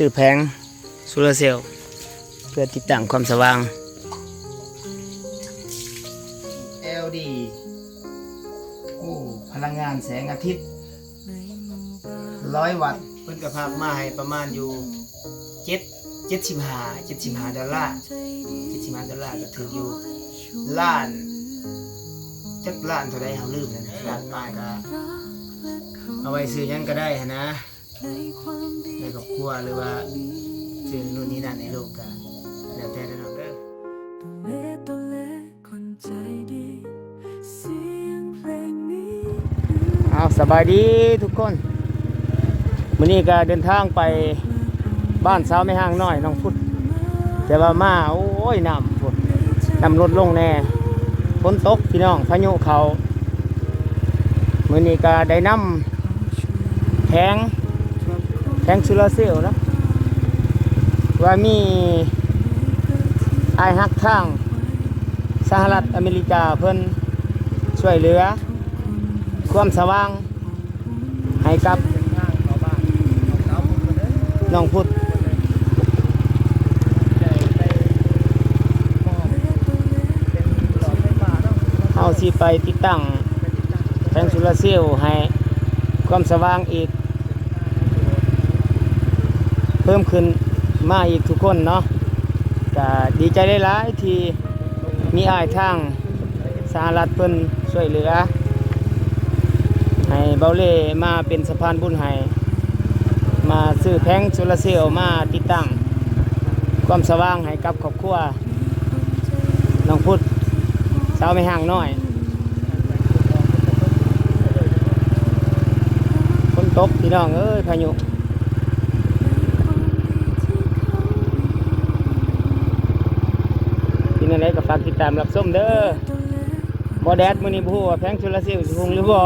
ซื้อแผงโซลาร์เซลล์เพื่อติดตั้งความสว่าง LED โอ้พลังงานแสงอาทิตย์100 วัตต์เพิ่นก็พามาให้ประมาณอยู่75 ดอลลาร์ก็ถืออยู่ล้านจักล้านเท่าใดเฮาลืมแล้วนะล้านป้ายก็เอาไว้ซื้อหยังก็ได้หั่นนะในครอบครัวหรือว่าซื้อนู่นนี่นั่นในโลกก็แล้วแต่น้องเด้อเอาสบายดีทุกคนมื้อนี้ก็เดินทางไปบ้านสาวแม่ห้างน้อยน้องพุทธแต่ว่ามาโอ้ยน้ำลดลงแน่ฝนตกพี่น้องพายุเขามื้อนี้ก็ได้นำแผงโซลาร์เซลล์นะว่ามีไอฮักทางสหรัฐอเมริกาเพิ่นช่วยเหลือความสว่างให้กับน้องพุทธเอาสิไปติดตั้งแผงโซลาร์เซลล์ให้ความสว่างอีกเพิ่มขึ้นมาอีกทุกคนเนาะก็ดีใจได้หลายที่มีอ้ายทางสหรัฐเพิ่นช่วยเหลือให้เบาเล่มาเป็นสะพานบุญให้มาซื้อแผงโซลาร์เซลล์มาติดตั้งความสว่างให้กับครอบครัวน้องพุทธสาวไม่ห่างน้อยฝนตกพี่น้องเอ้ยพายุที่นั่นไหนก็ฝากติดตามรับชมเด้อบ่แดดมื้อนี้บ่ฮู้ว่าแผงโซลาร์เซลล์สิคงหรือบ่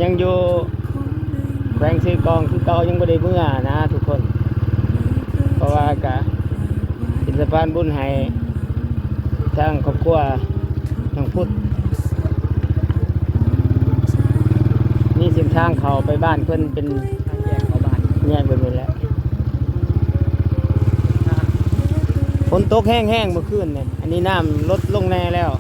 ยังอยู่แขวงซื้อกองคือเก่ายังไม่ได้เมื่อนะทุกคนเพราะว่ากะเป็นสะพานบุญให้ทางครอบครัวน้องพุทธนี่เส้นทางเขาไปบ้านเพิ่นเป็นแยกเขาบ้านแยกไปหมดแล้วฝนตกแห้งๆเมื่อคืนเนี่ยอันนี้น้ำลดลงแน่แล้ว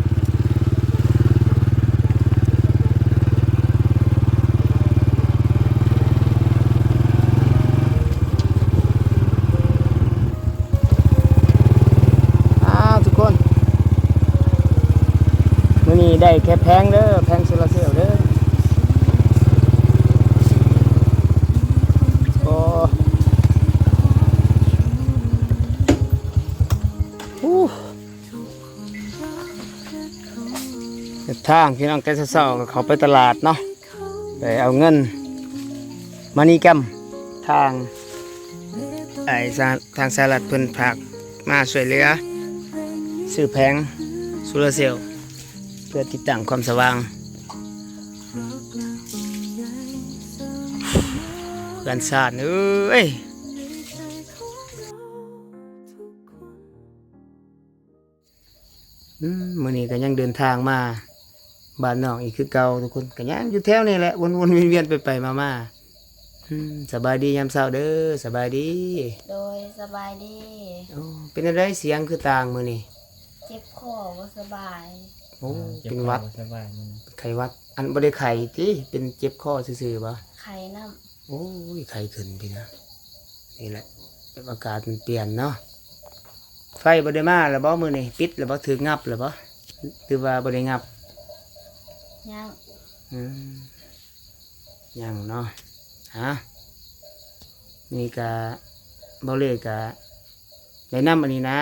ได้แค่แพงเด้อแพงโซลาร์เซลล์เด้อโอ้ทางพี่น้องแต่เช้าๆเขาไปตลาดเนาะไปเอาเงินมานี่กัมทางทางสหรัฐเพิ่นฝากมาช่วยเหลือซื้อแผงโซลาร์เซลล์เพื่อติดตั้งความสว่างเพื่อนชาติเอ้ยมื้อนี้ก็ยังเดินทางมาบ้านน้องอีกคือเก่าทุกคนก็ยังอยู่แถวนี้แหละวนๆเวียนๆไปๆมาๆสบายดียามเช้าเด้อสบายดีโดยสบายดีเป็นอะไรเสียงคือต่างมื้อนี้เจ็บคอบ่สบายโอ้เป็นหวัดไข้หวัดอันบ่ได้ไข้ติเป็นเจ็บคอซื่อๆบ่ไข้น้ำโอ้ยไข้ขึ้นพี่นะนี่แหละอากาศมันเปลี่ยนเนาะไฟบ่ได้มาแล้วบ่มื้อนี้ปิดแล้วบ่ถึกงับแล้วบ่หรือว่าบ่ได้งับยังยังเนาะฮะนี่ก็บ่เลยก็ได้นำอันนี้นะ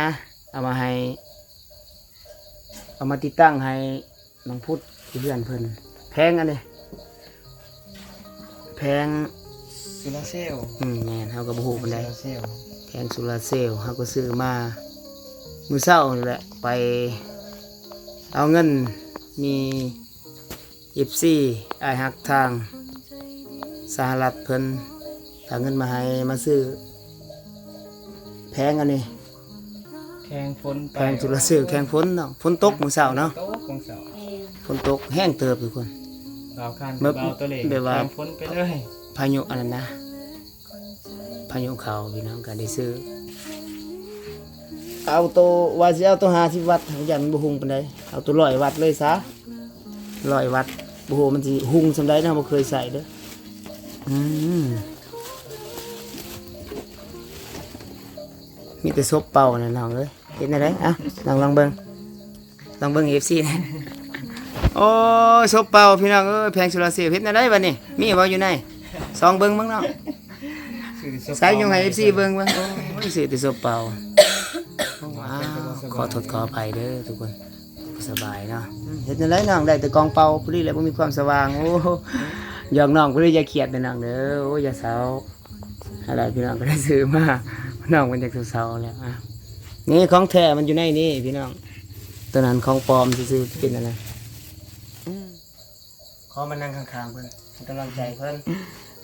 เอามาติดตั้งให้น้องพุทธเพื่อนเพิ่นแพงอันนี้แพงโซลาร์เซลล์แม่นเฮาก็บ่ฮู้ปานใดแพงโซลาร์เซลล์เฮาก็ซื้อมามื้อเช้านี่แหละไปเอาเงินมี FC อ้ายฮักทาง สหรัฐเพิ่นฝากเงินมาให้มาซื้อแพงอันนี้ แข่งฝน แพงจุลซื้อแข่งฝนเนาะฝนตกมื้อเช้าเนาะ โต๊ะของเสา แม่น ฝนตกแห้งเติบทุกคน เบาคัน เมื่อ เบาตัวเล็ก แบบว่า แข่งฝนไปเลย พายุอันนั้นนะพายุเขาพี่น้องก็ได้ซื้อเอาตัวว่าสิเอาตัว50วัตต์ยันบ่ฮุงปานใดเอาตัว100วัตต์เลยซะ100วัตต์บ่ฮู้มันสิฮุงซำใดนะบ่เคยใส่เด้ออืมมีแต่ซบเป่าน่ะน้องเอ้ยเฮ็ดได้ไดอ่ะลองเบิ่งFC นะโอ้ยซบเป่าพี่น้องเอ้ยแพงสุรเสียเฮ็ดได้บัดนี้มีบ่อยู่ในซองเบิ่งเนาะใส่อยู่ให้ FC เบิ่งโอ้ยสิแต่ซบเป่าว้าวขอโทษขออภัยเด้อทุกคนบ่สบายเนาะเฮ็ดจังไดน้องได้แต่กองเป่าผู้นี้แหละบ่มีความสว่างโอ้หยอกน้องผู้นี้อย่าเครียดเด้อน้องเด้อโอ้ยอย่าเศร้าอะไรพี่น้องก็ได้ซื้อมาน้องมันอยากเศร้าๆแล้วอ่ะนี่ของแท้มันอยู่ในนี่พี่น้องตัวนั้นของปลอมซื่อๆเป็นอะไรขอมานั่งข้างๆเพิ่นให้กำลังใจเพิ่น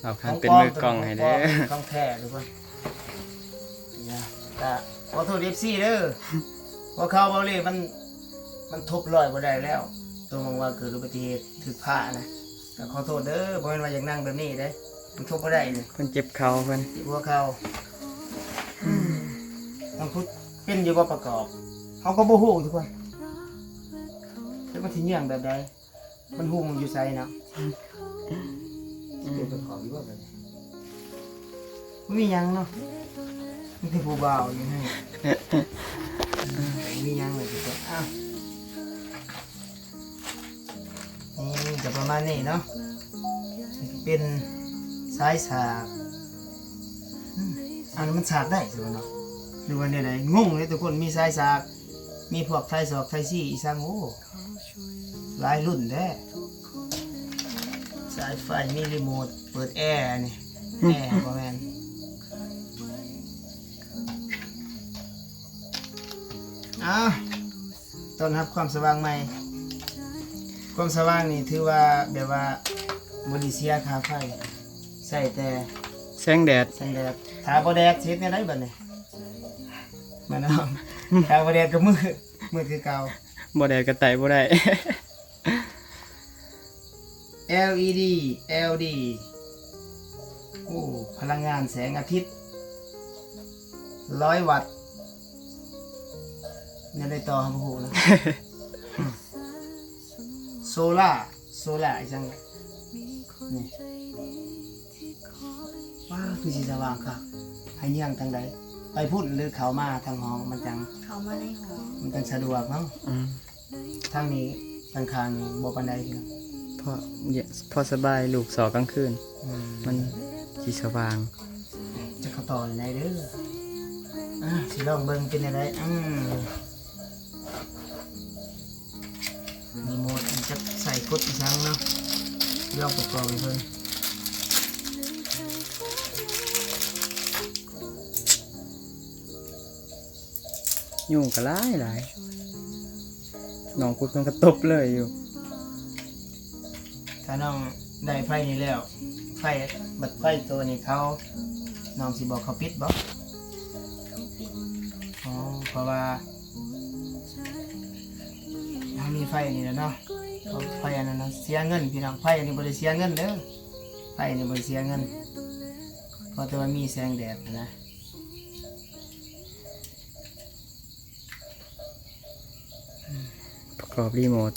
เบาคันเป็นมือกล้องให้เด้อ ของแท้ทุกคนเนี่ยก็ขอโทษ FC เด้อว่าเขาเบาเลยมันทบร้อยบ่ได้แล้วตัวมองว่าเกิดอุบัติเหตุถึกผ้านะก็ขอโทษเด้อบ่แม่นว่าอยากนั่งแบบนี้เด้มันทบบ่ได้นี่ เพิ่นเจ็บเข่าเพิ่น หัวเขาต้องพูดเป็นอยู่บ่ประกอบเขาก็บ่ฮู้ทุกคนแล้วมันสิเยี่ยงแบบใดมันฮู้มันอยู่ไสเนาะเป็นประกอบอยู่ว่าแบบนี้บ่มีหยังเนาะมีแต่ผู้บ่าวอยู่ให้มีหยังเลยทุกคนอ้าวนี่ก็ประมาณนี้เนาะเป็นสายสากอันนี้มันสากได้สิวะเนาะหรือว่าเนี่ยไหนงงเลยทุกคนมีสายสากมีพวกไทยศอกไทยซี่อีสังโอ้หลายรุ่นแท้สายไฟมีรีโมทเปิดแอร์นี่แอร์ประมาณต้อนรับความสว่างใหม่ความสว่างนี่ถือว่าแบบว่าบริเซียค่าไฟใส่แต่ แสงแดด แสงแดดถ้าบ่แดดสิเฮ็ดแนวใดบัดนี้มาน้องถ้าบ่แดดก็มืดคือเก่า บ่แดดก็ไต่บ่ได้ LED LD โอ้พลังงานแสงอาทิตย์100 วัตต์เนี่ยได้ต่อครับผู้นะ โซล่าอีกจังนี่ว้าวคือสีสว่างค่ะให้เยี่ยงทางใดไปพูดหรือเขามาทางห้องมันจัง เขามาในหอ มันจังสะดวกมั้งทางนี้ทางคางนี่บ่ปานใดพี่น้อง พอสบายลูกสอกลางคืนมันสิสว่าง จะเข้าต่อในเด้อสิลองเบิ่งเป็นอะไรมีโหมดจะใส่กดอีกครั้งเนาะลองประกอบไปเพิ่น ยุ่งก็หลายน้องพูดเพิ่นก็ตบเลยอยู่ ถ้าน้องได้ไฟนี่แล้วไฟบัดไฟตัวนี้เขาน้องสิบอกเขาปิดบ่ ปิด อ๋อเพราะว่าถ้ามีไฟนี่แล้วเนาะเพราะไฟอันนั้นนะเสียเงินพี่น้องไฟอันนี้บ่ได้เสียเงินเด้อไฟอันนี้บ่ได้เสียเงินเพราะแต่ว่ามีแสงแดดนะ ประกอบรีโมท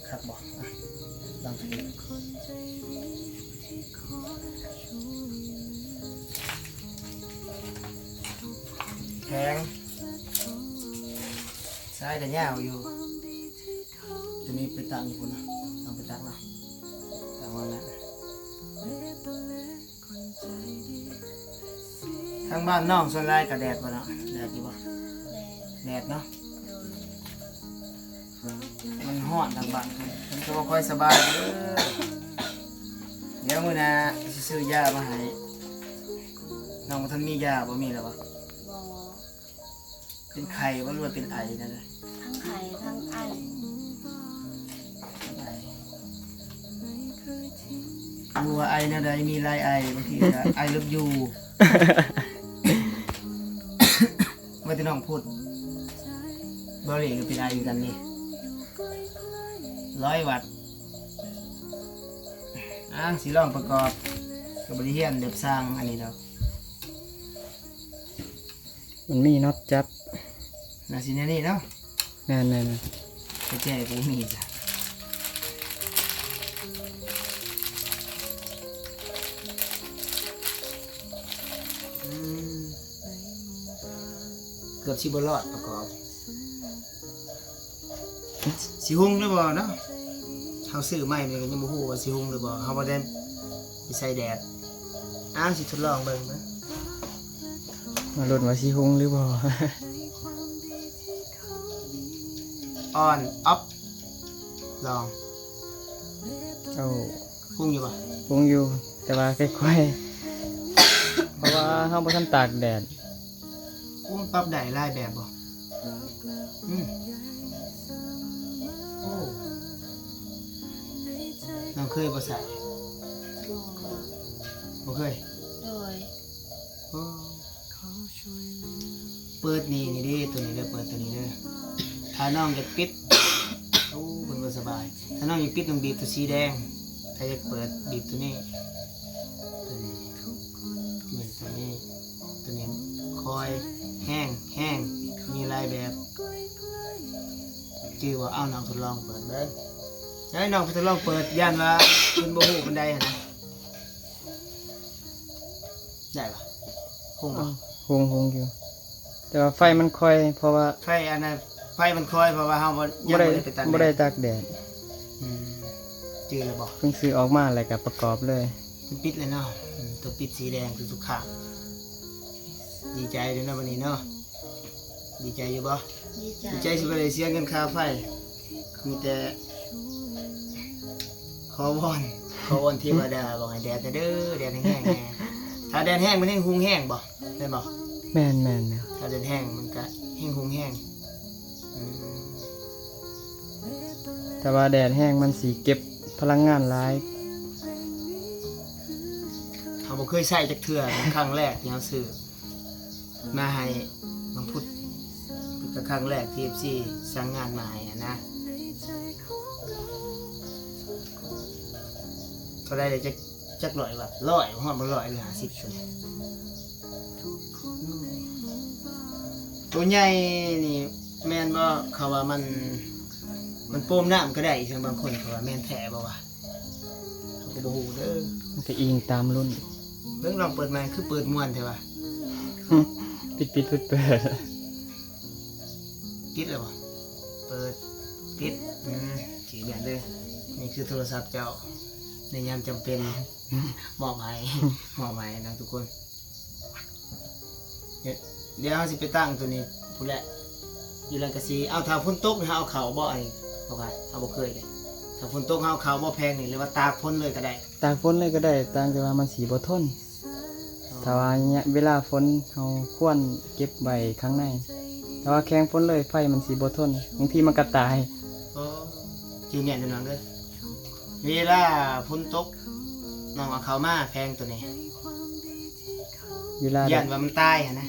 ครับบ่ลองดูแข็งซ้ายแต่ยาวอยู่ตัวนี้ไปตั้งอยู่พุ่นนะต้องไปตั้งเนาะตั้งไว้นะทางบ้านน้องส่วนไรกับแดดบ่เนาะแดดอยู่บ่ แดด แดดเนาะ โดย มันฮ้อนทางบ้านมันก็บ่ค่อยสบายเด้อเดี๋ยวมื้อหน้าสิซื้อยามาให้ น้องบ่ทันมียาบ่มีแล้วบ่ บ่ เป็นไข้บ่หรือว่าเป็นไอนั่นน่ะ ทั้งไข่ทั้งไอ รู้ว่าไอแนวใดมีหลายไอบางทีก็ไอเลิฟยู ว่าแต่น้องพูดบ่เลยก็เป็นไออยู่กันนี่100 วัตต์สิลองประกอบกับบริเฮียนเด็บสร้างอันนี้ดอก มันมีน็อตจับ น่าสิแนวนี้เนาะ แม่น ไปแจ้กูมีจ้ะเกือบสิบ่รอดประกอบสิหุงหรือบ่เนาะเฮาซื้อใหม่มันก็ยังบ่ฮู้ว่าสิหุงหรือบ่เฮาบ่ได้ไปใส่แดดสิทดลองเบิ่งเบิ่ง ๆมาลุ้นว่าสิหุงหรือบ่ ออนออฟลอง เอา หุงอยู่บ่ หุงอยู่แต่ว่าค่อยๆ เพราะว่าเฮาบ่ทันตากแดด หุงปรับได้หลายแบบบ่โอ้น้องเคยบ่ใส่ บ่ บ่เคย โดย โอ้เปิดนี่ดิตัวนี้เด้อเปิดตัวนี้เด้อถ้าน้องจะปิด โอ้มันบ่สบายถ้าน้องจะปิดต้องบีบตัวสีแดงถ้าจะเปิดบีบตัวนี้ตัวนี้นี่ตัวนี้ตัวนี้คอยแห้งมีหลายแบบชื่อว่าเอาน้องทดลองเปิดเบิ่งให้น้องทดลองเปิดย่านว่าเพิ่นบ่ฮู้ปานใดหั่นนะได้ปะคงบ่ หุงอยู่ แต่ว่าไฟมันค่อยเพราะว่า ไฟอันนั้นไฟมันคอยเพราะว่าเฮาบ่ยังบ่ได้ไปตัด บ่ได้ตากแดด จือแล้วบ่ เพิ่งซื้อออกมาแล้วก็ประกอบเลย มันปิดเลยเนาะตัวปิดสีแดงคือทุกข้างดีใจด้วยนะวันนี้เนาะดีใจอยู่บ่ ดีใจ ดีใจสิบ่ได้เสียเงินค่าไฟมีแต่ขอวอนเทวดาบอกให้แดดเด้อแดดแห้งๆแน่ถ้าแดดแห้งมันแห้งหุงแห้งบ่ได้บ่ แม่น ถ้าแดดแห้งมันก็แห้งหุงแห้ง แต่ว่าแดดแห้งมันสิเก็บพลังงานหลาย เขาบ่เคยใช้จักเทื่อเป็นครั้งแรกที่เขาซื้อมาให้น้องพุทธเป็นครั้งแรกที่ FC สั่งงานมาให้อะนะเขาได้เลยจัก100 บาท100ฮอดบ่100หรือ50ตัวนี้ตัวใหญ่นี่แม่นบ่เขาว่ามันโปมน้ำก็ได้จังบางคนเขาว่าแม่นแท้บ่วะเขาก็บ่ฮู้เด้อ มันก็อิงตามรุ่น เบิ่งลองเปิดมาคือเปิดม่วนใช่ป่ะ ปิดเปิด ปิดแล้วบ่เปิดปิดสีเหมือนเลยนี่คือโทรศัพท์เจ้าในยามจำเป็น มอบให้นะทุกคนเดี๋ยวเราสิไปตั้งตัวนี้พูดแหละอยู่แล้วก็สิเอาถ้าฝนตกเฮาเอาเข่าบ่ไอ้บ่ไงเอาบ่เคยเลยถ้าฝนตกเฮาเอาเข่าบ่แพงนี่หรือว่าตากฝนเลยก็ได้ ตากฝนเลยก็ได้ต่างแต่ว่ามันสีบ่ทนถ้าว่าเนี่ยเวลาฝนเฮาควรเก็บไว้ข้างในแต่ว่าแข็งฝนเลยไฟมันสีบ่ทนบางทีมันก็ตาย จริงเนี่ยเดี๋ยวน้องเด้อเวลาฝนตกน้องเอาเข้ามาแพงตัวนี้ เวลาแด ย่า ด นว่ามันตายหั่นนะ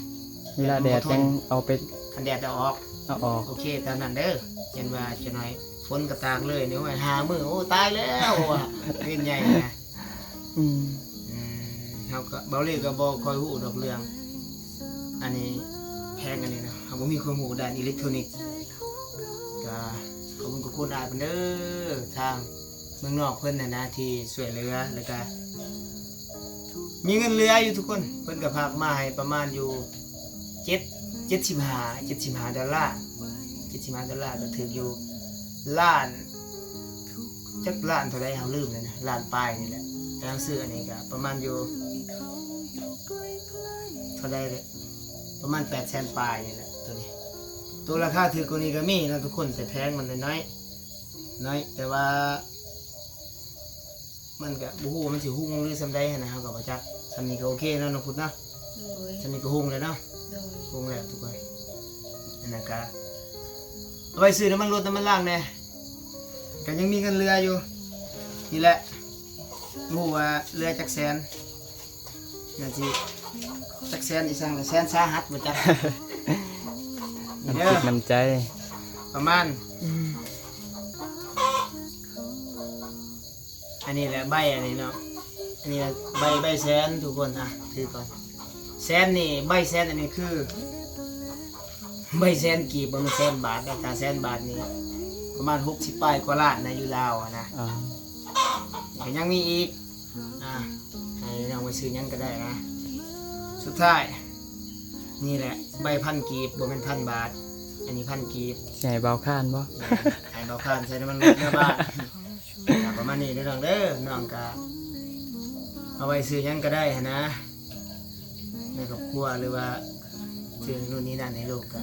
เวลาแดดยังเอาไป คันแดดเอาออก เอาออก โอเคตามนั้นเด้อยันว่าจะน้อยฝนก็ตากเลยเดี๋ยวว่าหามื้อโอ้ตายแล้วว่ะเป็นใหญ่นะ อืม เฮาก็เบาเลยก็บ่ค่อยฮู้ดอกเรื่อง อันนี้แพงอันนี้นะเฮาบ่มีความรู้ด้านอิเล็กทรอนิกส์ก็ขอบคุณกับคุณอาเพิ่นเด้อทางเมืองนอกเพิ่นน่ะนะที่ช่วยเหลือแล้วก็มีเงินเหลืออยู่ทุกคนเพิ่นก็พากมาให้ประมาณอยู่75 ดอลลาร์75 ดอลลาร์ก็ถึงอยู่ล้านจักล้านเท่าใดเฮาลืมแล้วนะล้านปลายนี่แหละแล้วซื้ออันนี้ก็ประมาณอยู่เท่าใดเลยประมาณ800,000ปลายนี่แหละตัวนี้ตัวราคาถือกว่านี้ก็มีนะทุกคนแต่แพงมันน้อยแต่ว่ามันก็บ่ฮู้ว่ามันสิหุ้งหรือซำใดหั้นนะเฮาก็บ่จักซำนี้ก็โอเคเนาะน้องพุทธเนาะ โ โดย จะมีกระหุงเลยเนาะ โดย หุงแล้วทุกคนอันนั้นก็เอาไว้ซื้อน้ำมันรถน้ำมันล่างแน่ก็ยังมีเงินเรืออยู่นี่แหละรู้ว่าเรือจักแสนน่าสิจักแสนอีสังละแสนสาหัสบ่จัก นี่ น้ำ เด้ จิ อ ตน้ำใจ ประมาณอันนี้แหละใบอันนี้เนาะอันนี้ใบแสนทุกคนอ่ะถือก่อนแสนนี่ใบแสนอันนี้คือใบแสนกีบบ่แม่นแสนบาทแต่ถ้าแสนบาทนี่ประมาณ60ปลายกว่าล้านนะอยู่ลาวอะนะ อ่า ก็ยังมีอีกให้น้องไปซื้อหยังก็ได้นะสุดท้ายนี่แหละใบพันกีบบ่แม่นพันบาทอันนี้พันกีบ สิให้เบาข้านบ่ ไอ้เบาคานใส่น้ำมันรถเนื้อบ้านประมาณนี้เด้อน้องเด้อน้องก็เอาไว้ซื้อหยังก็ได้หั้นนะในครอบครัวหรือว่าซื้อนู่นนี่นั่นให้ลูกก็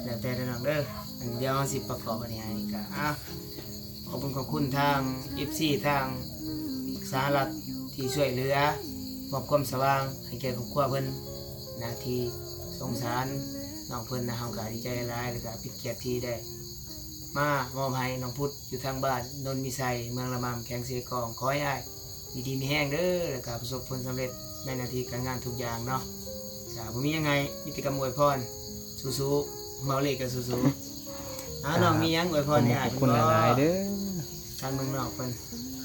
แล้วแต่เด้อน้องเด้ออันเดียวเราสิประกอบอันนี้ให้ก็ขอบคุณทาง FC ทางสหรัฐที่ช่วยเหลือมอบความสว่างให้แก่ครอบครัวเพิ่นนะที่สงสารน้องเพิ่นนะเฮาก็ดีใจหลายแล้วก็เป็นเกียรติที่ได้ มามอบให้น้องพุทธอยู่ทางบ้านนนท์มีไซเมืองละมำแขงเสียกองขอให้อ้ายดีๆมีแห้งเด้อแล้วก็ประสบผลสำเร็จในหน้าที่การงานทุกอย่างเนาะถ้าบ่มียังไงมีแต่กำอวยพรสู้ๆเมาเล็กก็สู้ๆน้องมีหยังอวยพรให้อ้าย ขอบคุณหลายๆเด้อ ทางเมืองนอกเพิ่น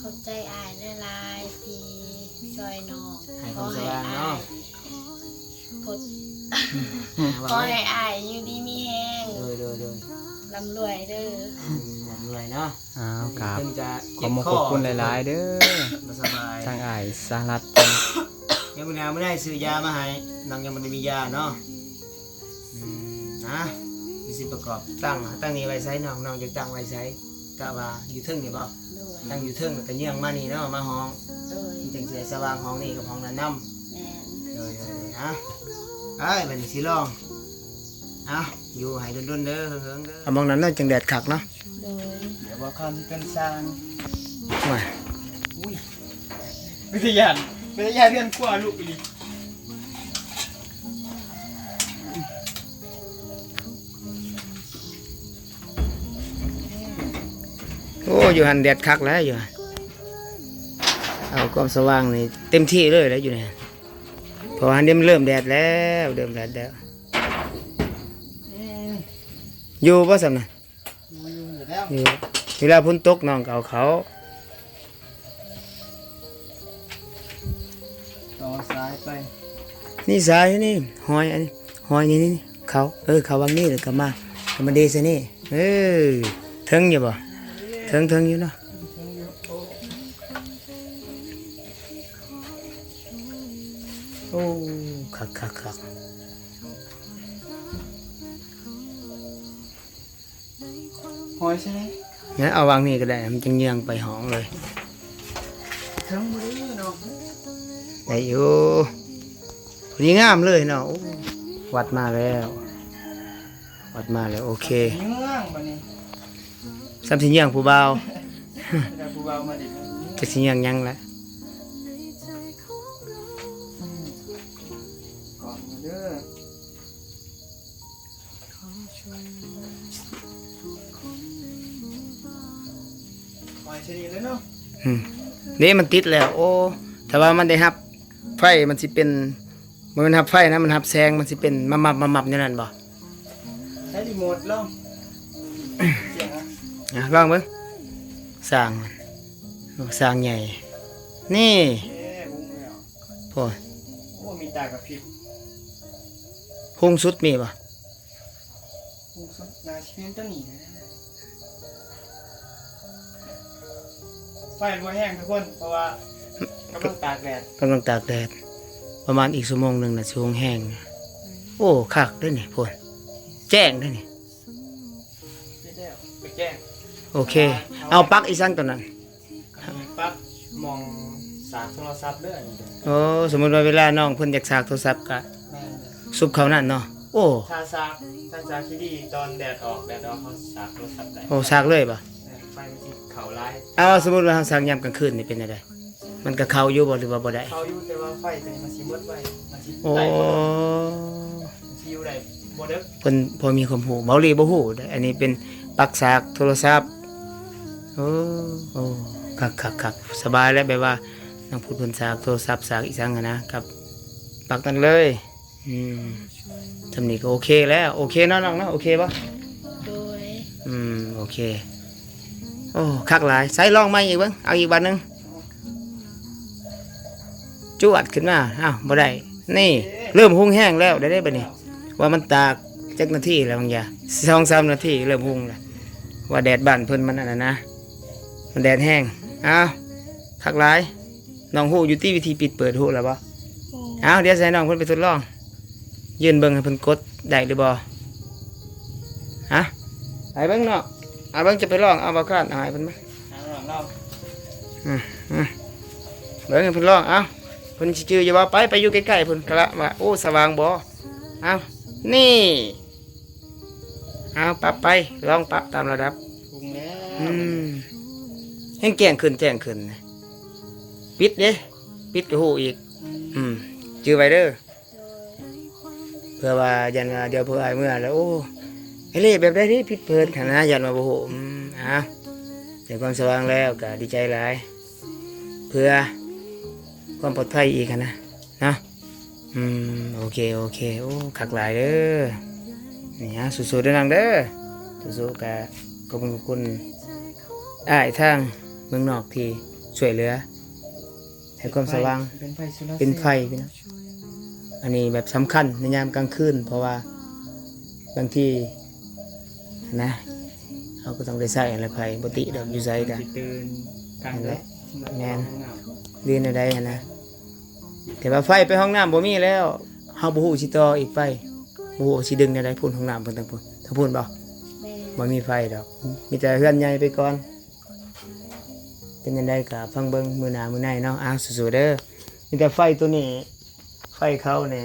ขอบใจอายได้ลายที่ซอยน้อง ให้ ข ค อ วามส ให้ ว่าง อา เนาะ ยพด ว่า ขอ ไว้ ให้อายอยู่ดีมีแห้ง โดย ร่ำรวยเด้อ หมดเลยเนาะ อ้าวครับ เพิ่นจะ ขอบขอบคุณหลายๆเด้อ บ่สบาย ทางอ้ายสหรัฐเพิ่น ยังไม่ได้ซื้อยามาให้น้องยังไม่ได้มียาเนาะนะมีสิประกอบตั้งนี้ไว้ใช้น้องจะตั้งไว้ใช้กะว่าอยู่เทึ่งนี่บ่ โดย ตั้งอยู่เทึ่งก็เยี่ยงมานี่เนาะมาห้อง โดย จังสิสว่างห้องนี่กับห้องนั้นนำ แม่น เลยนะบัดนี้สิลองอยู่ให้ดุนๆเด้อเฮิงๆเด้อมองนั้นน่าจังแดดคักเนาะ โดย เดี๋ยวบ่ข้านที่เป็นสร้าง ว่า อุ้ยวิทยาเรียนกว่าลูกอีก โอ้อยู่หันแดดคักแล้วอยู่เอาความสว่างนี่เต็มที่เลยแล้วอยู่เนี่ยเพราะว่าเริ่มแดดแล้วอยู่บ่สำนะ อยู่แล้ว อยู่เวลาพ้นตกน้องก็เอาเขา ต่อสายไป นี่สายนี่หอยอันนี้หอยนี่เขาเขาวางนี่เลยก็มาเดซะนี่ถึงอยู่บ่ถึงอยู่เนาะโอ้คัก หอยใช่ไหม งั้นเอาวางนี่ก็ได้มันจังเยืองไปห้องเลย ทั้งหมดเลยเนาะ ได้อยู่พอดีงามเลยเนาะโอ้วัดมาแล้วโอเค เงื่องบัดนี้ ซ้ำสิเยืองผู้บ่าว เดี๋ยวผู้บ่าวมาดิ จะสิเยืองยังละ ก่อนเด้อหอยชนิดเลยเนาะ นี่มันติดแล้ว โอ้แต่ว่ามันได้รับไฟมันสิเป็นมันรับไฟนะมันรับแสงมันสิเป็นมับอย่างนั้นบ่ ใช้รีโมทลองเสียงอ่ะ ลองเบิ่งสร้างใหญ่นี่ บุ้งแล้ว โอ้ โอ้มีตากับพริบ พุ่งสุดมีบ่ บุ้งสุดนาชิเป็นตัวนี้นะไฟมันแห้งทุกคนเพราะว่ากำลังตากแดด กำลังตากแดดประมาณอีกชั่วโมงหนึงน่ะสิคงแห้งโอ้คักเด้อนี่พุ่นแจ้งเด้อนี่ ไปแจ้ง โอเค เอาปลั๊กอีสังตัวนั้น ปั๊บมองสากโทรศัพท์เด้อนี่เด้อ โอ้สมมุติว่าเวลาน้องเพิ่นอยากสากโทรศัพท์ก็ แม่นเด้อ ซุบเขานั่นเนาะโอ้ ถ้าสากที่ดีตอนแดดออกเขาสากโทรศัพท์ได้ โอ้สากเลยบ่ ไฟมันสิเข่าร้าย เอาสมมุติว่าเราสากยามกลางคืนนี่เป็นจังได ก มันก็เข้าอยู่บ่หรือว่าบ่ได้ เขาอยู่แต่ว่าไฟตัวนี้มันสิหมดไว้มันสิ โอ้ ได้บ่มันสิอยู่ได้บ่เด้อ เพิ่นพอมีความรู้เบาหลีบ่ฮู้เด้ออันนี้เป็นปลักสากโทรศัพท์โอ้คักสบายแล้วแบบว่าน้องพูดเพิ่นสากโทรศัพท์สากอีสังอะนะครับปลักนั่นเลยทำนี่ก็โอเคแล้วโอเคเนาะน้องเนาะโอเคบ่ โดย โอเคโอ้คักหลายใส่ลองมาอีกเบิ่งเอาอีกบัดหนึงจวดขึ้นมาอ้าวบ่ได้นี่เริ่มหุงแห้งแล้วได้บัดนี้ว่ามันตากจักนาทีแล้วบางอย่าง2-3 นาทีเริ่มหุงแล้วว่าแดดบ้านเพิ่นมันอันนั้นนะมันแดดแห้งอ้าวคักหลายน้องฮู้อยู่ที่วิธีปิดเปิดฮู้แล้วบ่อ้าวเดี๋ยวใส่น้องเพิ่นไปทดลองยืนเบิ่งให้เพิ่นกดได้หรือบ่ฮะไปเบิ่งเนาะเอาเบิ่งจะไปลองเอาบ่คร้านเอาให้เพิ่นมา ลอง เบิ่งให้เพิ่นลองเอาเพิ่นสิจื้ออยู่บ่ไปอยู่ใกล้ๆเพิ่นกะละว่าโอ้สว่างบ่เอานี่เอาปรับไปลองปรับตามระดับ ปรุงแล้ว แห้งแจ้งขึ้นปิดเด้ปิดก็ฮู้อีกจื้อไว้เด้อ โดย เพื่อว่ายันว่าเดี๋ยวเพื่ออ้ายเมื่อแล้วโอ้ไอ้เล่แบบได้ดิผิดเพิ่นขนาดยันว่าบ่ฮู้ได้ความสว่างแล้วก็ดีใจหลายเพื่อความปลอดภัยอีกนะนะโอเคโอ้คักหลายเด้อนี่ฮะสู้ๆเด้อนังเด้อสู้ๆกับขอบคุณอ้ายทางเมืองนอกที่ช่วยเหลือให้ความสว่าง เป็นไฟโซลาร์ เป็นไฟพี่นะอันนี้แบบสำคัญในยามกลางคืนเพราะว่าบางทีนะเราก็ต้องได้ใส่อะไรไฟปกติดอกอยู่ใส่กัน สิตื่นกลาง นั่น แห แห ละ ละแม่น เรียนอะไรนะแต่ว่าไฟไปห้องน้ำบ่มีแล้วเฮาบ่ฮู้สิต่ออีกไฟบ่ฮู้สิดึงได้พุ่นห้องน้ำเพิ่นทั้งพุ่นทั้งพุ่นบ่ แม่ บ่มีไฟดอกมีแต่เฮือนใหญ่ไปก่อนเป็นจังไดก็ฟังเบิ่งมื้อหน้ามื้อในเนาะอ้าวสู้ๆเด้อมีแต่ไฟตัวนี้ไฟเขาเนี่ย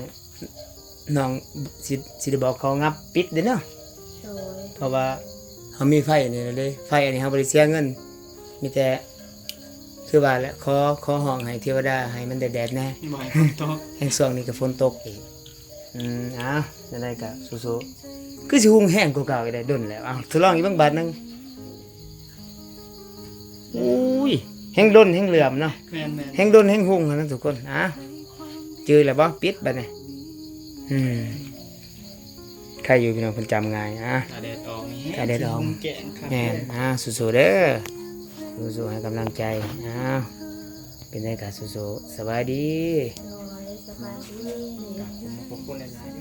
น้องสิได้บอกเขางับปิดเด้อเนาะ โดย เพราะว่าเขามีไฟนี่เลยไฟอันนี้เขาบ่ได้เสียเงินมีแต่คือว่าแหละขอห้องให้เทวดาให้มันแดดๆแน่ นี่บ่ให้ฝนตก แห่งช่วงนี้ก็ฝนตกอีกอ้าวจังไดก็สู้ๆคือสิหุงแห้งกว่าเก่าอีกได้ดนแล้วอ้าวทดลองอีกเบิ่งบาดหนึงอุ้ยแห้งดนแห้งเหลื่อมเนาะ แม่น แห้งดนแห้งหุงนะทุกคนจือแล้วบ่ปิดบัดนี้ใครอยู่พี่น้องเพิ่นจำง่ายๆตาแดดออกนี่ ตาแดดออก สิหุงแกงครับ แม่นสู้ๆเด้อสู้ๆให้กำลังใจเป็นไงก็สู้ๆสบายดี โดยสบายดี ขอบคุณหลายๆ